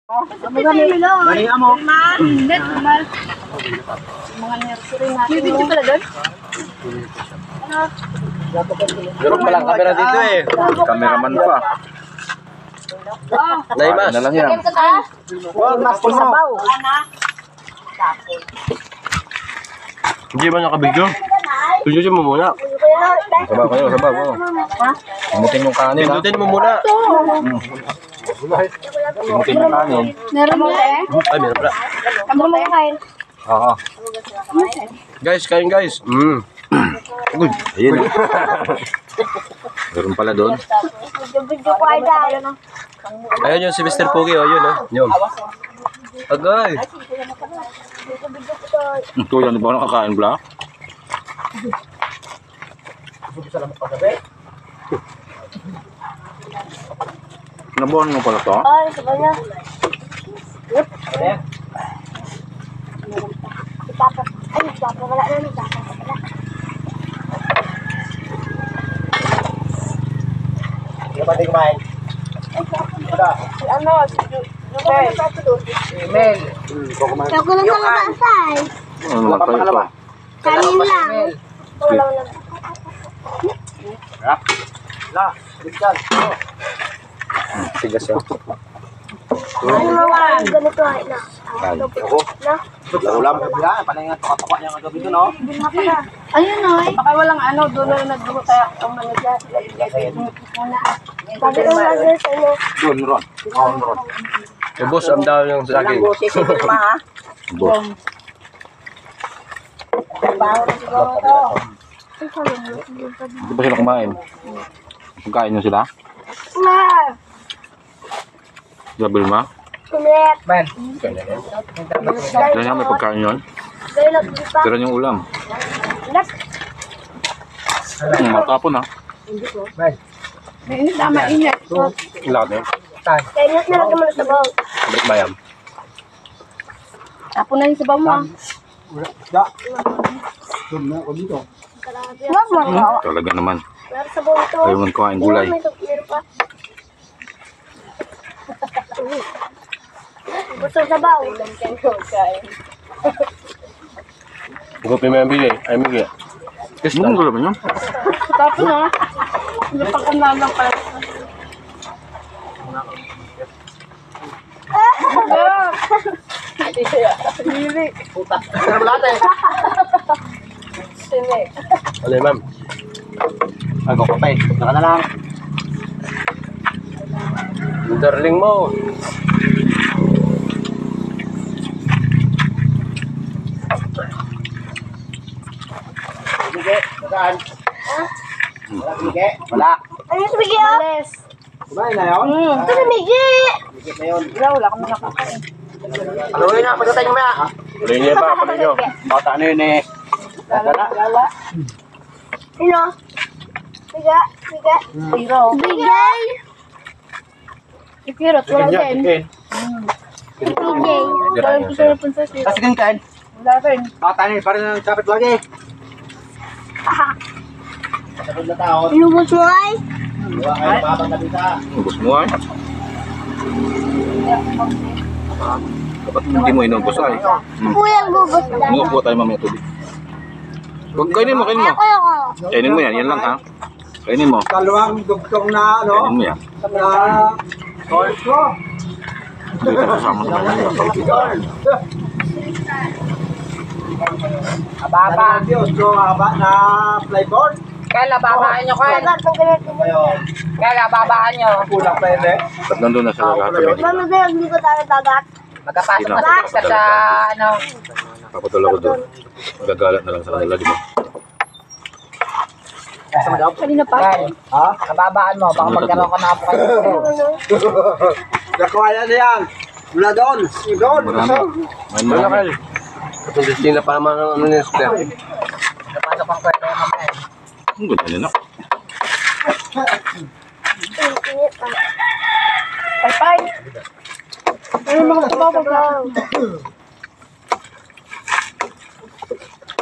Maling amo. Hindi, tumal. Mga nursery natin. May video pala doon? Meron palang camera dito eh. Cameraman pa. Naimas. Na lang yan. Mas sabaw. Hindi ba nakabidyo? Tujusin mo muna. Sabaw kayo, sabaw ko. Imutin yung kanin ha. Imutin mo muna. Imutin yung kanin. Meron mo eh? Ay, meron pala. Kamu mo kain. Oo. Guys, kain guys. Uy, ayun. Meron pala doon. Video ko ay dahil. Ayun yung si Mr. Pogi, oh, yun, oh. Yun. Agay. Ito yan, ba nakakain bla? Nabuhan mo pala to? Ay, sa kanya. Ay, papa wala na. Hindi ba di kumain? Ano? Email. Ako lang kalabasay. Ano naman kayo ito? Kanin lang. Wala lang. La, bigyan. Tigas yan. Ano naman? Ganito ay na. Ako? Na? Ulam. Yan, panay nga tukak-tukak niya kagabi doon, no? Ayun na eh. Baka walang ano, doon na nagdugo tayo ang manager. Sabi ko manager sa inyo. Doon, Ron. Ron. Eh, boss, ang dahil yung sa akin. Busi si Vilma, ha? Boss. Baho na siguro ito. Hindi ba sila kumain? Pagkain nyo sila? Ma! Sabi mo? Kulit! Ben. Dahil may pagkain yun. Dahil lang pa. Tira yung ulam. Nak! Matapon ha. Ben. Mainit na, mainit. Lahat yun. Kaya init na lang naman sa baw. Balik bayam. Tapon na yung sabaw mo. Da. Tumna ko dito. Wag mo. Talaga naman. Meron sabaw ito. Ayaw man kumain gulay. Meron pa. Gusto sabaw. Huwag pa may bili. Ay, may bili. Yes, ano gula ba yun? Tapos na. Hindi pa kanalang pala. Sili. Puta. Ano ba lahat eh? Sili. Ano ma'am? Ay, kukupay. Naka na lang. Yung darling mo. Sige, saan? Wala, sige. Wala. Ano yung sabigi ah? Males. Kumain na yun? Ito sabigi. Sige na yun. Wala kami nakakain. Ano yun na? Pagkatay nyo maya. Pali niya ba? Pali niyo. Bata ano yun eh. Lala. Lala. Sino? Biga. Biga. Piro. Bigay. Ikirot. Wala din. Bigay. Wala gusto na punsa siya. Kasi ganyan kain. Wala rin. Bata ano yun. Parang kapit lagi. Sabi na tao. Lubos mo ay? Diba kayo babang na bisa. Ubus mo ay. Dapat hindi mo inubos ay. Kuya bubos na. Umupo tayo mamaya tubig. Huwag kainin mo, kainin mo. Ako. Kainin mo yan, yan lang ha. Kainin mo. Dalawang dugtong na ano. Kainin mo yan. Na salt ko. Dito kasama sa Ababa. Diyos ko, aba na flyboard. Kaya babaan nyo kayo. Ngayon, Kaya babaan nyo. kulang pa yun eh. Pag nandun na sa lahat kami. Mama, hindi ko tayo dagat. Magkapasok na sa ano. Papatula ko doon. Gagalat na lang sa kanila, di ba? Kanina pa. Ha? Kababaan mo. Baka magkaroon ka na po kayo. Nakuha yan yan. Mula doon. Doon. Marami. Marami. Kung destina pa naman ang minister. Magkapasok ang kwento yung mamaya. Ang ganda nila. Pay-pay. Ano mga sabaw pa?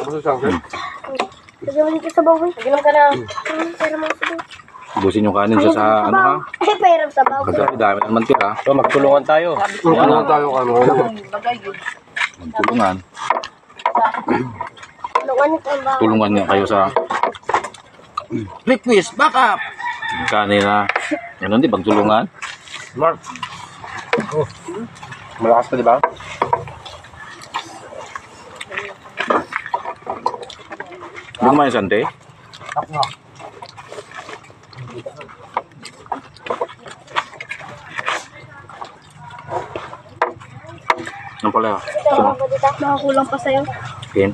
Ano sa akin? Sige mo dito sabaw. Sige lang ka na. Pero mga sabaw. Busin yung kanin siya sa ano ha. Eh, pairam sa baw. Kasi dami naman tira. So, magtulungan tayo. Tulungan tayo kami. Bagay yun. Magtulungan. Tulungan ito ang baw. Tulungan nga kayo sa request, back up! Yung kanin na. Yan hindi, pagtulungan. Mark. Oh. Malakas pa, di ba? Hindi kumain sante. Ano pala? Makakulang pa sa'yo. Ken?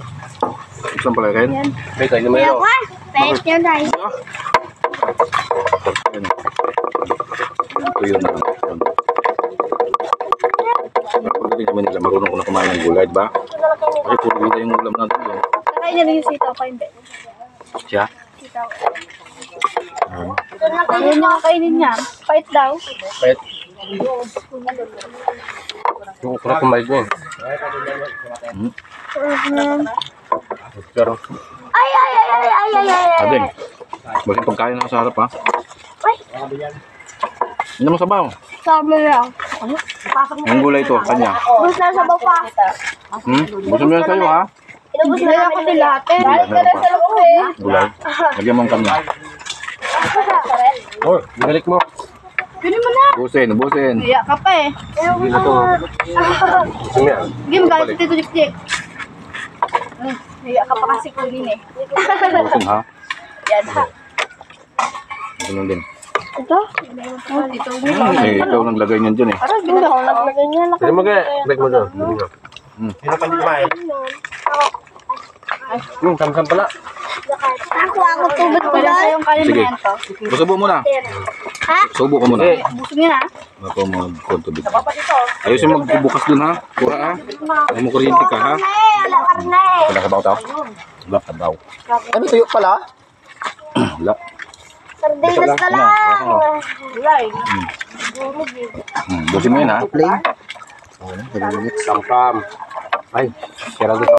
Saan pala kayo? Yan. May tayo naman yun. Thank you, guys. Ito yun. Pagdating sa Manila, marunong ko na kumain ng gulay, ba? Kasi puro gulay yung ulam natin doon. Kakain na rin yung sitaw pa, hindi. Siya? Sitaw. Oo. Ayun yung kainin niya. Pait daw. Kahit. Yung kurap kumain niya. Pero, Ay! Ading, bakit pagkain na sa harap ha? Hindi mo sabaw. Sabi lang. Yung gulay ito, kanya. Bus na sabaw pa. Gusto mo yan sa'yo ha? Inubos na lang kasi lahat eh. Balik ka na sa gulay. Lagyan mo ang kanya. oh, binalik mo. Kunin mo na. Busin, busin. Iya ka pa eh. Hindi na to. Gusto mo yan. Game galit si Tito Dikdik. Iya ka pa kasi kunin eh. Busin ha? Yan ha. Ganun din. Ito? Oh, Tito. Eh, ikaw naglagay niyan dyan eh. Parang hindi ako naglagay niya. Hindi mo kaya. Break mo doon. Hindi na pa hindi kumain. Yung samsam pala. Ako tubig ko lang. Yung kanin Sige. na yan to. Subo mo na. Ha? Subo ka muna. Buso niya na. Ako mag-contubig. Ayusin magbukas dun ha. Kura ha. Ay mo kuryente ka ha. Ala karne. Wala ka ba tao? Wala ka daw. Ano tuyo pala? Wala. Sardinas na lang. Wala eh. Busin mo yun ha. Plain? Samsam. Ay, kira gusto.